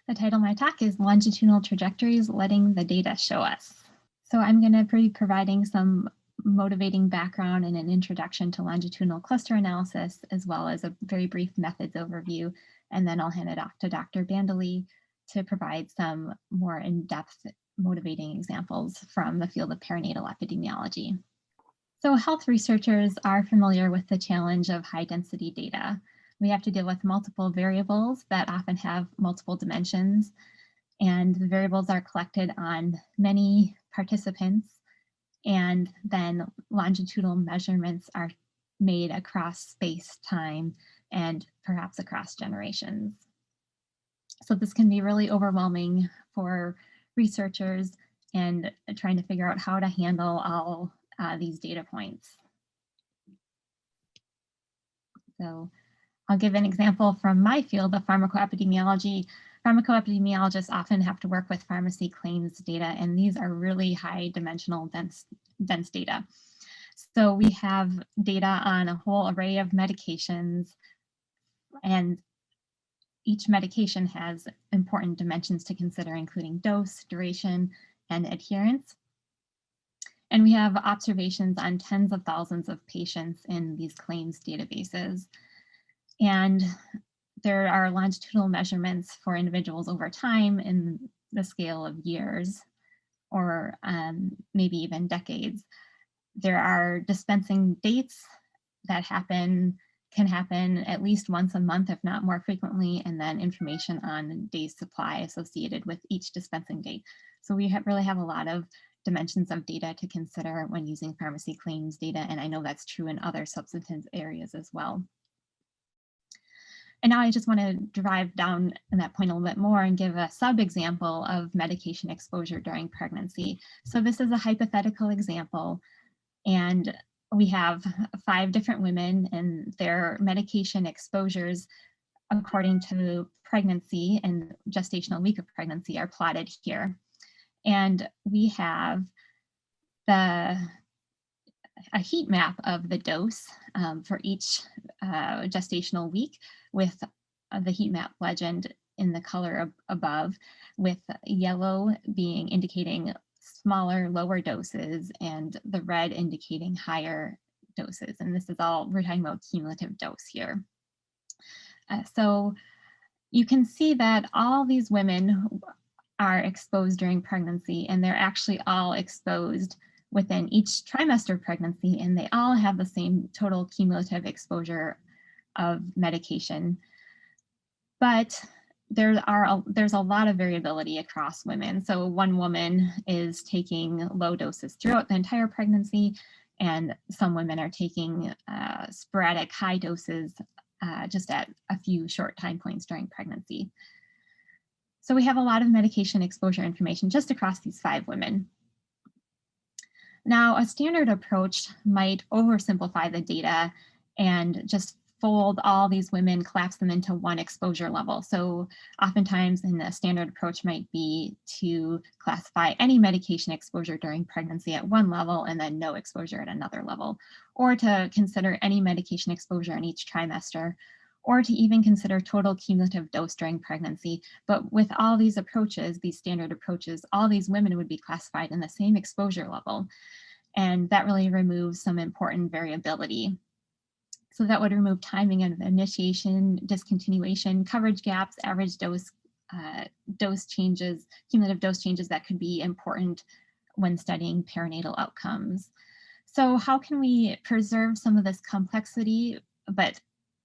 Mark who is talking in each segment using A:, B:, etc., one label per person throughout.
A: The title of my talk is Longitudinal Trajectories, Letting the Data Show Us. So I'm going to be providing some motivating background and an introduction to longitudinal cluster analysis, as well as a very brief methods overview. And then I'll hand it off to Dr. Bandely to provide some more in-depth motivating examples from the field of perinatal epidemiology. So health researchers are familiar with the challenge of high density data. We have to deal with multiple variables that often have multiple dimensions, and the variables are collected on many participants, and then longitudinal measurements are made across space, time, and perhaps across generations. So this can be really overwhelming for researchers and trying to figure out how to handle all these data points. So I'll give an example from my field of pharmacoepidemiology. Pharmacoepidemiologists often have to work with pharmacy claims data, and these are really high dimensional dense data. So we have data on a whole array of medications, and each medication has important dimensions to consider, including dose, duration, and adherence. And we have observations on tens of thousands of patients in these claims databases. And there are longitudinal measurements for individuals over time in the scale of years, or maybe even decades. There are dispensing dates that can happen at least once a month, if not more frequently, and then information on days supply associated with each dispensing date. So we really have a lot of dimensions of data to consider when using pharmacy claims data, and I know that's true in other substantive areas as well. And now I just want to drive down on that point a little bit more and give a sub-example of medication exposure during pregnancy. So this is a hypothetical example, and we have 5 different women, and their medication exposures according to pregnancy and gestational week of pregnancy are plotted here. And we have a heat map of the dose for each gestational week, with the heat map legend in the color above, with yellow being indicating smaller, lower doses, and the red indicating higher doses. And this is all, we're talking about cumulative dose here. So you can see that all these women are exposed during pregnancy, and they're actually all exposed within each trimester of pregnancy, and they all have the same total cumulative exposure of medication. But there's a lot of variability across women. So one woman is taking low doses throughout the entire pregnancy, and some women are taking sporadic high doses just at a few short time points during pregnancy. So we have a lot of medication exposure information just across these 5 women. Now, a standard approach might oversimplify the data and just fold all these women, collapse them into one exposure level. So oftentimes in the standard approach might be to classify any medication exposure during pregnancy at one level and then no exposure at another level, or to consider any medication exposure in each trimester, or to even consider total cumulative dose during pregnancy. But with all these approaches, these standard approaches, all these women would be classified in the same exposure level. And that really removes some important variability. So that would remove timing of initiation, discontinuation, coverage gaps, average dose, dose changes, cumulative dose changes that could be important when studying perinatal outcomes. So how can we preserve some of this complexity, but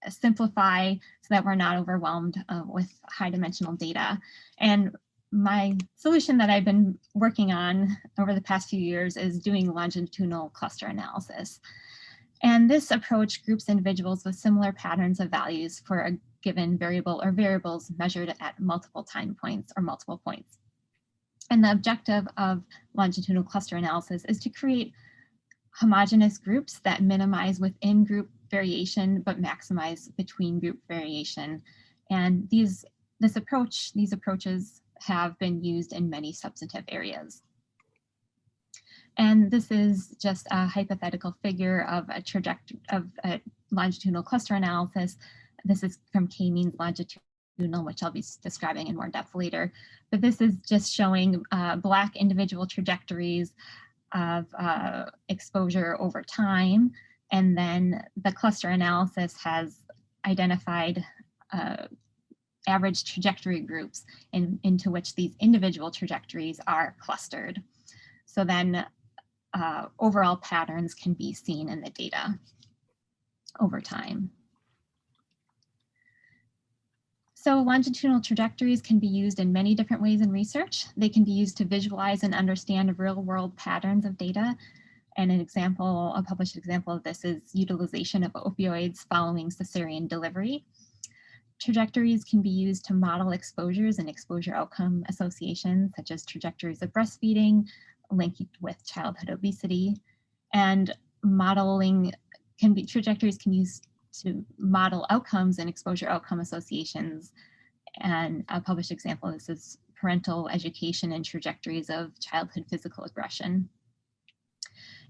A: simplify so that we're not overwhelmed with high dimensional data? And my solution that I've been working on over the past few years is doing longitudinal cluster analysis. And this approach groups individuals with similar patterns of values for a given variable or variables measured at multiple time points or multiple points. And the objective of longitudinal cluster analysis is to create homogeneous groups that minimize within group variation but maximize between group variation. And these approaches have been used in many substantive areas. And this is just a hypothetical figure of a longitudinal cluster analysis. This is from k-means longitudinal longitudinal, which I'll be describing in more depth later. But this is just showing Black individual trajectories of exposure over time. And then the cluster analysis has identified average trajectory groups into which these individual trajectories are clustered. So then overall patterns can be seen in the data over time. So longitudinal trajectories can be used in many different ways in research. They can be used to visualize and understand real-world patterns of data. And an example, a published example of this is utilization of opioids following cesarean delivery. Trajectories can be used to model exposures and exposure outcome associations, such as trajectories of breastfeeding linked with childhood obesity. And modeling trajectories can be used to model outcomes and exposure outcome associations. And a published example of this is parental education and trajectories of childhood physical aggression.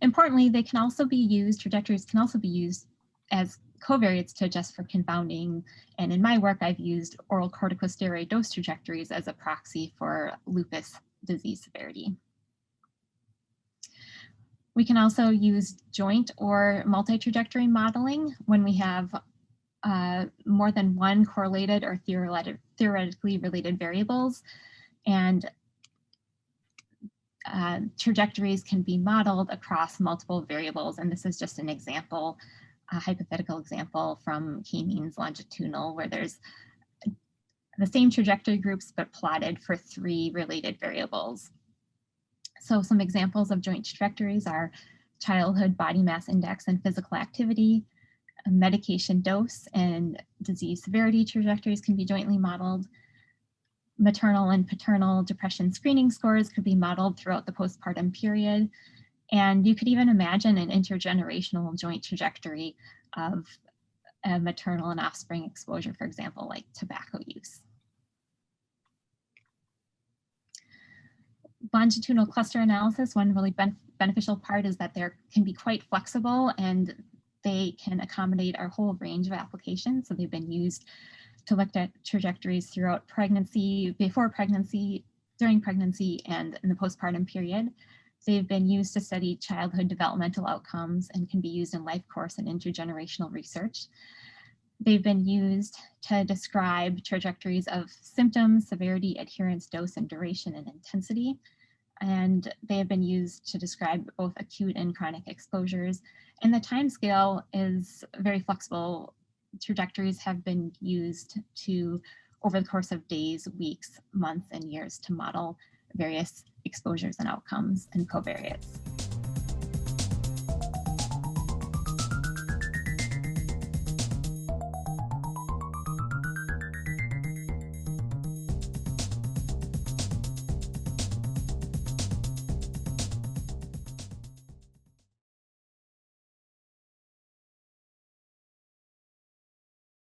A: Importantly, trajectories can also be used as covariates to adjust for confounding. And in my work, I've used oral corticosteroid dose trajectories as a proxy for lupus disease severity. We can also use joint or multi-trajectory modeling when we have more than one correlated or theoretically related variables. And trajectories can be modeled across multiple variables. And this is just an example, a hypothetical example from k-means longitudinal, where there's the same trajectory groups, but plotted for 3 related variables. So some examples of joint trajectories are childhood body mass index and physical activity, medication dose and disease severity trajectories can be jointly modeled. Maternal and paternal depression screening scores could be modeled throughout the postpartum period. And you could even imagine an intergenerational joint trajectory of a maternal and offspring exposure, for example, like tobacco use. Longitudinal cluster analysis, one really beneficial part is that they can be quite flexible and they can accommodate our whole range of applications. So they've been used to look at trajectories throughout pregnancy, before pregnancy, during pregnancy, and in the postpartum period. They've been used to study childhood developmental outcomes and can be used in life course and intergenerational research. They've been used to describe trajectories of symptoms, severity, adherence, dose, and duration and intensity. And they have been used to describe both acute and chronic exposures. And the time scale is very flexible. Trajectories have been used to, over the course of days, weeks, months, and years, to model various exposures and outcomes and covariates.